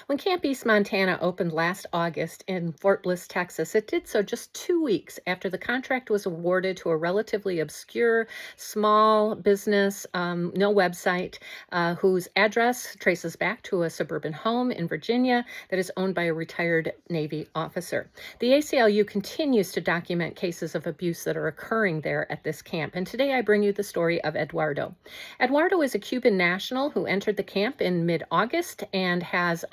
When Camp East Montana opened last August in Fort Bliss, Texas, it did so just 2 weeks after the contract was awarded to a relatively obscure small business, no website, whose address traces back to a suburban home in Virginia that is owned by a retired Navy officer. The ACLU continues to document cases of abuse that are occurring there at this camp, and today I bring you the story of Eduardo. Eduardo is a Cuban national who entered the camp in mid-August and has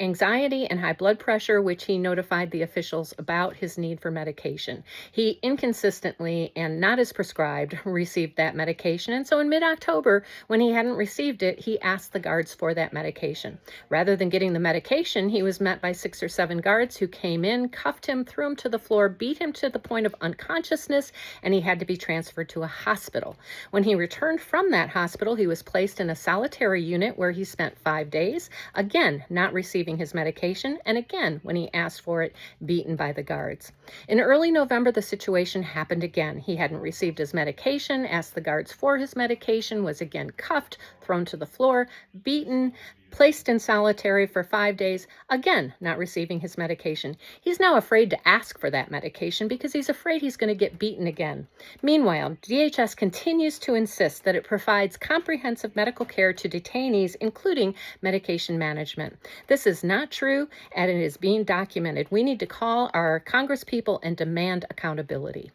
anxiety and high blood pressure, which he notified the officials about his need for medication. He inconsistently and not as prescribed received that medication. And so in mid-October, when he hadn't received it, he asked the guards for that medication. Rather than getting the medication, he was met by 6 or 7 guards who came in, cuffed him, threw him to the floor, beat him to the point of unconsciousness, and he had to be transferred to a hospital. When he returned from that hospital, he was placed in a solitary unit where he spent 5 days, again, not receiving his medication, and again, when he asked for it, beaten by the guards. In early November, the situation happened again. He hadn't received his medication, asked the guards for his medication, was again cuffed, thrown to the floor, beaten, placed in solitary for 5 days, again, not receiving his medication. He's now afraid to ask for that medication because he's afraid he's going to get beaten again. Meanwhile, DHS continues to insist that it provides comprehensive medical care to detainees, including medication management. This is not true, and it is being documented. We need to call our congresspeople and demand accountability.